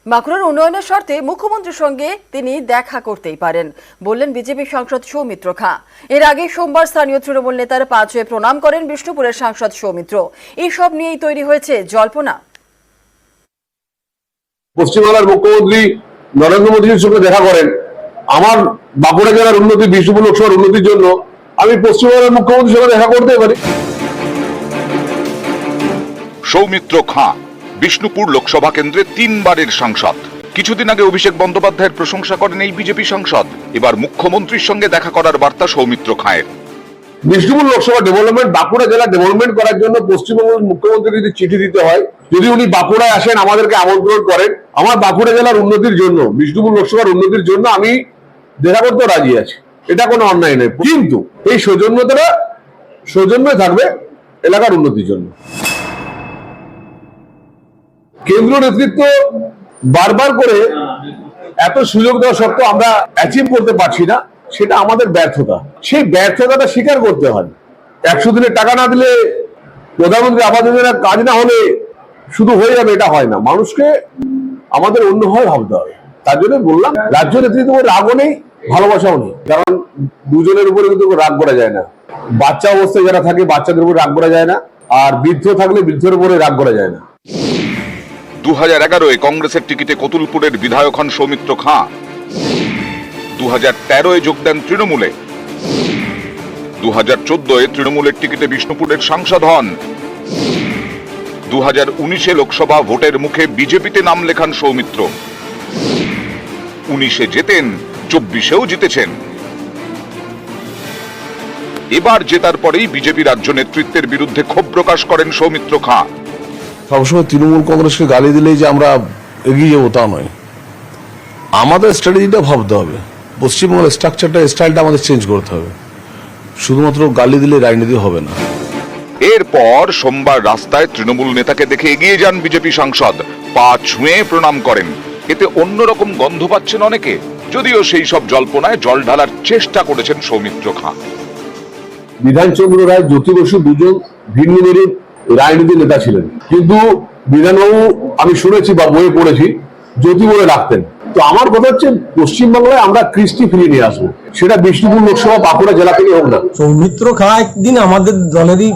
বাঁকুড়ার উন্নয়নের স্বার্থে মুখ্যমন্ত্রীর সঙ্গে তিনি দেখা করতেই পারেন বললেন বিজেপি সাংসদ সৌমিত্র খাঁ। এর আগে সোমবার স্থানীয় তৃণমূল নেতার পা ছুঁয়ে প্রণাম করেন বিষ্ণুপুরের সাংসদ সৌমিত্র। এইসব নিয়েই তৈরি হয়েছে জল্পনা। পশ্চিমবাংলার মুখ্যমন্ত্রী নরেন্দ্র মোদীর সঙ্গে দেখা করেন আমার বাঁকুড়া জেলার উন্নতি, বিষ্ণুপুর লোকসভার উন্নতির জন্য আমি পশ্চিমবাংলার মুখ্যমন্ত্রীর সঙ্গে দেখা করতে পারি। সৌমিত্র খাঁ বিষ্ণুপুর লোকসভা কেন্দ্রে 3 বারের সাংসদ। কিছুদিন আগে অভিষেক বন্দ্যোপাধ্যায়ের প্রশংসা করেন এই বিজেপি সাংসদ। এবার মুখ্যমন্ত্রীর সঙ্গে দেখা করার বার্তা সৌমিত্র খাঁয়ের। বিষ্ণুপুর লোকসভা ডেভেলপমেন্ট, বাঁকুড়া জেলা ডেভেলপমেন্ট করার জন্য পশ্চিমবঙ্গের মুখ্যমন্ত্রী যদি চিঠি দিতে হয়, যদি উনি বাঁকুড়ায় আসেন, আমাদেরকে আমন্ত্রণ করেন, আমার বাঁকুড়া জেলার উন্নতির জন্য, বিষ্ণুপুর লোকসভার উন্নতির জন্য আমি দেখা করতে রাজি আছি। এটা কোনো অন্যায় নেই, কিন্তু এই সৌজন্যে থাকবে এলাকার উন্নতির জন্য। কেন্দ্রীয় নেতৃত্ব বারবার করে এত সুযোগ দেওয়া সত্ত্বেও আমরা অ্যাচিভ করতে পারছি না, সেটা আমাদের ব্যর্থতা। সেই ব্যর্থতাটা স্বীকার করতে হয়। 100 দিনের টাকা না দিলে, প্রধানমন্ত্রী আবাস যোজনার কাজ না হলে শুধু হয়ে যাবে, এটা হয় না। মানুষকে আমাদের অন্যভাবে ভাবতে হবে। তার জন্য বললাম, রাজ্য নেতৃত্ব রাগও নেই, ভালোবাসাও নেই, কারণ দুজনের উপরে কিন্তু রাগ করা যায় না। বাচ্চা অবস্থায় যারা থাকে বাচ্চাদের উপরে রাগ করা যায় না, আর বৃদ্ধ থাকলে বৃদ্ধের উপরে রাগ করা যায় না। 2011-এ কংগ্রেসের টিকিটে কতুলপুরের বিধায়ক হন সৌমিত্র খাঁ। 2013-এ যোগ দেন তৃণমূলে। 2014-এ তৃণমূলের টিকিটে বিষ্ণুপুরের সাংসদ হন। 2019-এ লোকসভা ভোটের মুখে বিজেপিতে নাম লেখান সৌমিত্র। 19-এ জেতেন, 24-এও জিতেছেন। এবার জেতার পরেই বিজেপি রাজ্য নেতৃত্বের বিরুদ্ধে ক্ষোভ প্রকাশ করেন সৌমিত্র খাঁ। সবসময় তৃণমূল কংগ্রেসকে গালি দিলেই যে আমরা এগিয়ে যাবো তা নয়, আমাদের স্ট্র্যাটেজিটা ভাবতে হবে। পশ্চিমবঙ্গের স্টাইলটা আমাদের চেঞ্জ করতে হবে। শুধুমাত্র গালি দিলে রাজনীতি হবে না। এরপর সোমবার রাস্তায় তৃণমূল নেতাকে দেখে এগিয়ে যান বিজেপি সাংসদ, পা ছুঁয়ে প্রণাম করেন। এতে অন্যরকম গন্ধ পাচ্ছেন অনেকে, যদিও সেই সব জল্পনায় জল ঢালার চেষ্টা করেছেন সৌমিত্র খাঁ। বিধানচন্দ্র রায়, জ্যোতি বসু দুজন ভিন্ন মেরুর রাজনীতি নেতা ছিলেন, কিন্তু বিধানবাবু আমি শুনেছি বা বইয়ে পড়েছি জ্যোতি বলে রাখতেন। তো আমার কথা হচ্ছে, পশ্চিমবাংলায় আমরা কৃষ্টি ফিরিয়ে নিয়ে আসবো, সেটা বিষ্ণুপুর লোকসভা বাঁকুড়া জেলা থেকে হোক না। সৌমিত্র খাঁ একদিন আমাদের দলেরই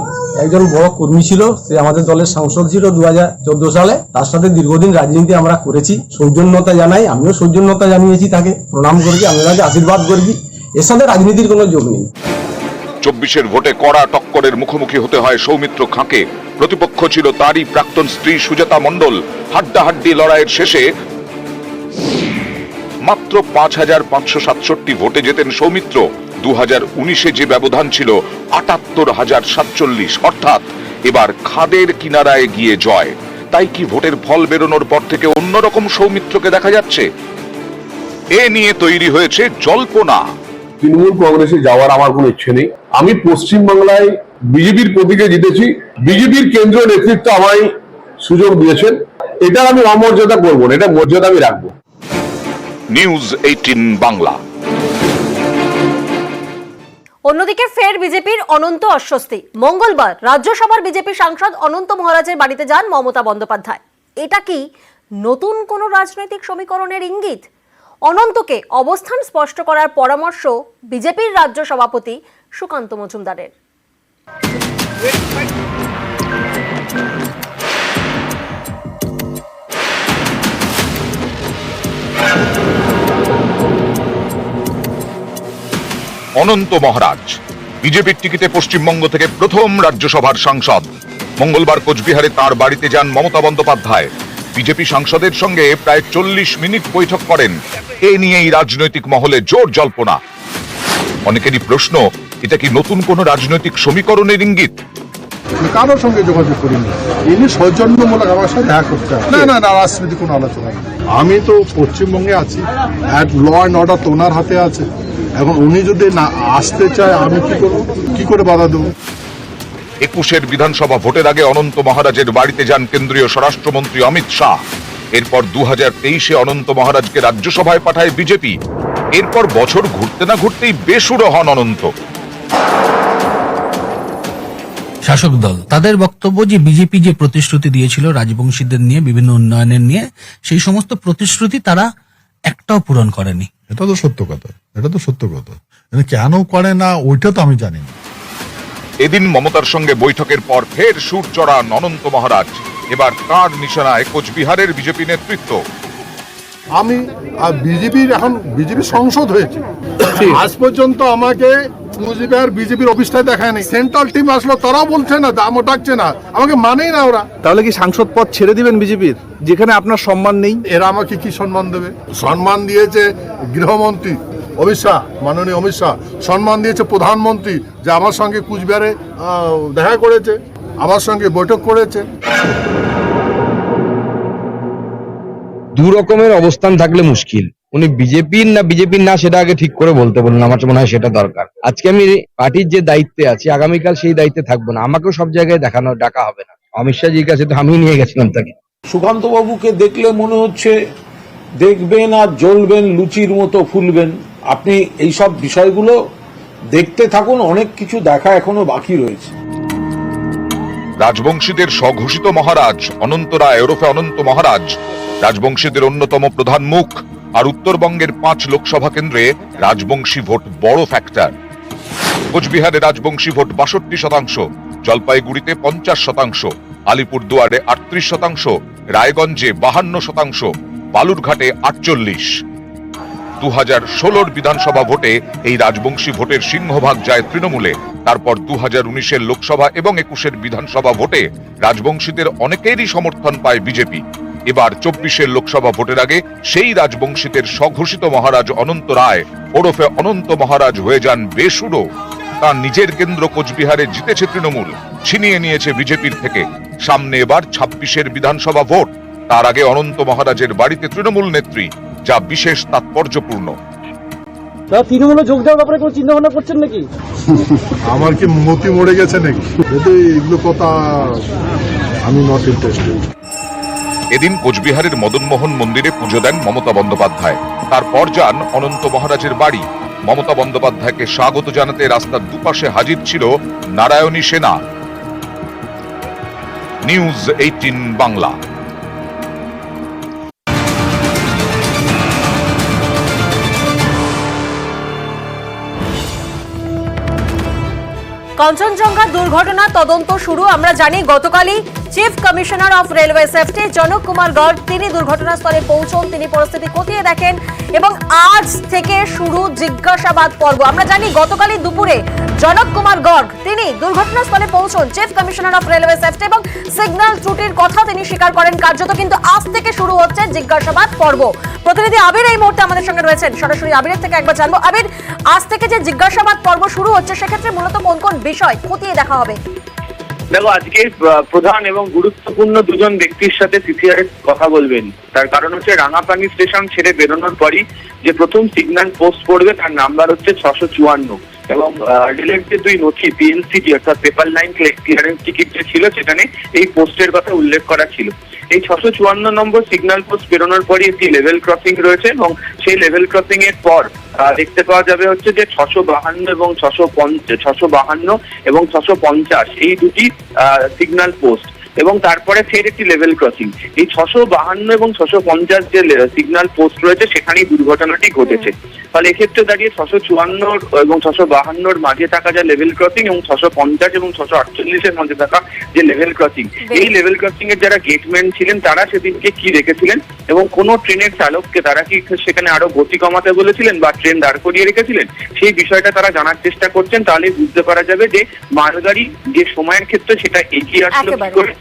একজন বড় কর্মী ছিল, সে আমাদের দলের সাংসদ ছিল 2014 সালে। তার সাথে দীর্ঘদিন রাজনীতি আমরা করেছি। সৌজন্যতা জানাই, আমিও সৌজন্যতা জানিয়েছি, তাকে প্রণাম করছি, আমি তাকে আশীর্বাদ করছি। এর সাথে রাজনীতির কোনো যোগ নেই। 24-এর ভোটে কড়া টক্করের মুখোমুখি হতে হয় সৌমিত্র খাঁকে। প্রতিপক্ষ ছিল তারই প্রাক্তন স্ত্রী সুজাতা মণ্ডল। হাড্ডাহাড্ডি লড়াইয়ের শেষে মাত্র 5,567 ভোটে জেতেন সৌমিত্র। 2019-এ যে ব্যবধান ছিল 78,047, অর্থাৎ এবার খাদের কিনারায় গিয়ে জয়। তাই কি ভোটের ফল বেরোনোর পর থেকে অন্যরকম সৌমিত্রকে দেখা যাচ্ছে? এ নিয়ে তৈরি হয়েছে জল্পনা। তৃণমূল কংগ্রেসে যাওয়ার আমার কোনো ইচ্ছে নেই। আমি পশ্চিমবাংলায় বিজেপির প্রতীকে জিতেছি, বিজেপির কেন্দ্রীয় নেতৃত্ব আমায় সুযোগ দিয়েছেন। এটা আমি অমর্যাদা করবো না, এটা মর্যাদা আমি রাখবো। নিউজ 18 বাংলা। অন্যদিকে ফের বিজেপির অনন্ত অস্বস্তি। মঙ্গলবার রাজ্যসভার বিজেপি সাংসদ অনন্ত মহারাজের বাড়িতে যান মমতা বন্দ্যোপাধ্যায়। এটা কি নতুন কোন রাজনৈতিক সমীকরণের ইঙ্গিত? অনন্তকে অবস্থান স্পষ্ট করার পরামর্শ বিজেপির রাজ্য সভাপতি সুকান্ত মজুমদারের। অনন্ত মহারাজ বিজেপির টিকিটে পশ্চিমবঙ্গ থেকে প্রথম রাজ্যসভার সাংসদ। মঙ্গলবার কোচবিহারে তার বাড়িতে যান মমতা বন্দ্যোপাধ্যায়। বিজেপি সাংসদের সঙ্গে প্রায় 40 মিনিট বৈঠক করেন। এ নিয়েই রাজনৈতিক মহলে জোর জল্পনা। অনেকেরই প্রশ্ন, এটা কি নতুন কোন রাজনৈতিক সমীকরণের ইঙ্গিত? কারোর সঙ্গে যোগাযোগ করিনি, ইনি সৌজন্যমূলক আমার সাথে দেখা করতে হবে। না, রাজনীতি কোনো আলোচনা নেই। আমি তো পশ্চিমবঙ্গে আছি, ল অ্যান্ড অর্ডার তো ওনার হাতে আছে। এখন উনি যদি না আসতে চায়, আমি কি করে বাধা দেবো? 21-এর বিধানসভা ভোটের আগে অনন্ত মহারাজের বাড়িতে যান কেন্দ্রীয় স্বরাষ্ট্রমন্ত্রী অমিত শাহ। এরপর 2023-এ অনন্ত মহারাজকে রাজ্যসভায় পাঠায় বিজেপি। এরপর বছর ঘুরতে না ঘুরতেই বেসুরো হন অনন্ত। শাসক দল তাদের বক্তব্য যে বিজেপি যে প্রতিশ্রুতি দিয়েছিল রাজবংশীদের নিয়ে বিভিন্ন উন্নয়নের নিয়ে সেই সমস্ত প্রতিশ্রুতি তারা একটাও পূরণ করেনি। এটা তো সত্য কথা, এটা তো সত্য কথা। কেন করে না ওইটা তো আমি জানি না। এদিন মমতার সঙ্গে বৈঠকের পর ফের সুর চড়ান অনন্ত মহারাজ। এবার কার নিশানায় কোচবিহারের বিজেপি নেতৃত্ব? আমি বিজেপির এখন বিজেপি সংসদ হয়েছে, আজ পর্যন্ত আমাকে কুচবিহার বিজেপির অফিসটাই দেখায়নি। সেন্ট্রাল টিম আসলো, তারাও বলছে না, দামও ডাকছে না, আমাকে মানেই না ওরা। তাহলে কি সাংসদ পদ ছেড়ে দিবেন বিজেপির, যেখানে আপনার সম্মান নেই? এরা আমাকে কি সম্মান দেবে? সম্মান দিয়েছে গৃহমন্ত্রী অমিত শাহ, মাননীয় অমিত শাহ। সম্মান দিয়েছে প্রধানমন্ত্রী, যে আমার সঙ্গে কুচবিহারে দেখা করেছে, আমার সঙ্গে বৈঠক করেছে। দু রকমের অবস্থান থাকলে মুশকিল। উনি বিজেপির না সেটা আগে ঠিক করে বলতে বলুন, আমার মনে হয় সেটা দরকার। আজকে আমি পার্টির যে দায়িত্বে আছি, আগামীকাল সেই দায়িত্বে থাকবো না, আমাকেও সব জায়গায় ডাকা হবে না। অমিত শাহজির কাছে তো আমি নিয়ে গেছিলাম তাকে। সুকান্ত বাবুকে দেখলে মনে হচ্ছে দেখবেন আর জ্বলবেন, লুচির মতো ফুলবেন। আপনি এইসব বিষয়গুলো দেখতে থাকুন, অনেক কিছু দেখা এখনো বাকি রয়েছে। রাজবংশীদের স্বঘোষিত মহারাজ অনন্ত রায় ওরফে অনন্ত মহারাজ রাজবংশীদের অন্যতম প্রধান মুখ। আর উত্তরবঙ্গের 5 লোকসভা কেন্দ্রে রাজবংশী ভোট বড় ফ্যাক্টর। কোচবিহারে রাজবংশী ভোট 62%, জলপাইগুড়িতে 50%, আলিপুরদুয়ারে 38%, রায়গঞ্জে 52%, বালুরঘাটে 48%। 2016 বিধানসভা ভোটে এই রাজবংশী ভোটের সিংহভাগ যায় তৃণমূলে। তারপর 2019 লোকসভা এবং 21 বিধানসভা ভোটে রাজবংশীদের অনেকেরই সমর্থন পায় বিজেপি। এবার 24 লোকসভা ভোটের আগে সেই রাজবংশীদের স্বঘোষিত মহারাজ অনন্ত রায় ওরফে অনন্ত মহারাজ হয়ে যান বেসুরো। তার নিজের কেন্দ্র কোচবিহারে জিতেছে তৃণমূল, ছিনিয়ে নিয়েছে বিজেপির থেকে। সামনে এবার 26 বিধানসভা ভোট। তার আগে অনন্ত মহারাজের বাড়িতে তৃণমূল নেত্রী, যা বিশেষ তাৎপর্যপূর্ণ। তৃণমূলে যোগ দেওয়ার ব্যাপারে কোনো চিন্তা ভাবনা করছেন নাকি? আমার কি মতি মরে গেছে নাকি? এগুলো কথা আমি নট ইন্টারেস্টেড। এদিন কোচবিহারের মদনমোহন মন্দিরে পুজো দেন মমতা বন্দ্যোপাধ্যায়। তারপর যান অনন্ত মহারাজের বাড়ি। মমতা বন্দ্যোপাধ্যায়কে স্বাগত জানাতে রাস্তার দুপাশে হাজির ছিল নারায়ণী সেনা। নিউজ 18 বাংলা। কাঞ্চনজঙ্ঘা দুর্ঘটনা তদন্ত শুরু। আমরা জানি গতকালই chief commissioner of railway safety জনক কুমার গর্গ তিনি দুর্ঘটনাস্থলে পৌঁছন, তিনি পরিস্থিতি খতিয়ে দেখেন এবং আজ থেকে শুরু জিজ্ঞাসাবাদ পর্ব। আমরা জানি গতকালই দুপুরে জনক কুমার গর্গ তিনি দুর্ঘটনাস্থলে পৌঁছন, chief commissioner of railway safety এবং সিগন্যাল ত্রুটির কথা তিনি স্বীকার করেন কার্যত। কিন্তু আজ থেকে শুরু হচ্ছে জিজ্ঞাসাবাদ পর্ব। প্রতিনিধি আবির এই মুহূর্তে আমাদের সঙ্গে রয়েছেন, সরাসরি আবিরের থেকে একবার জানবো। আবির, আজ থেকে যে জিজ্ঞাসাবাদ পর্ব শুরু হচ্ছে সেক্ষেত্রে মূলত কোন কোন বিষয় খতিয়ে দেখা হবে? দেখো, আজকে প্রধান এবং গুরুত্বপূর্ণ দুজন ব্যক্তির সাথে সিসিআর কথা বলবেন। তার কারণ হচ্ছে রাঙাপানি স্টেশন ছেড়ে বেরোনোর পরই যে প্রথম সিগন্যাল পোস্ট পড়বে তার নাম্বার হচ্ছে 654 এবং রেলের যে 2 নথি পিএলসিটি অর্থাৎ পেপার লাইন ক্লিয়ারেন্স টিকিট যে ছিল সেখানে এই পোস্টের কথা উল্লেখ করা ছিল। এই 654 নম্বর সিগন্যাল পোস্ট বেরোনোর পরই একটি লেভেল ক্রসিং রয়েছে এবং সেই লেভেল ক্রসিং এর পর দেখতে পাওয়া যাবে হচ্ছে যে 652 এবং 650 এই দুটি সিগন্যাল পোস্ট এবং তারপরে ফের একটি লেভেল ক্রসিং। এই 652 এবং 650 যে সিগন্যাল পোস্ট রয়েছে সেখানেই দুর্ঘটনাটি ঘটেছে। ফলে এক্ষেত্রে দাঁড়িয়ে 654 এবং 652 মাঝে থাকা যে লেভেল ক্রসিং এবং 650 এবং 648 এর মধ্যে থাকা যে লেভেল ক্রসিং, এই লেভেল ক্রসিং এর যারা গেটম্যান ছিলেন তারা সেদিনকে কি রেখেছিলেন এবং কোন ট্রেনের চালককে তারা কি সেখানে আরো গতি কমাতে বলেছিলেন বা ট্রেন দাঁড় করিয়ে রেখেছিলেন, সেই বিষয়টা তারা জানার চেষ্টা করছেন। তাহলে বুঝতে পারা যাবে যে মালগাড়ি যে সময়ের ক্ষেত্রে সেটা এগিয়ে আসলো কি করে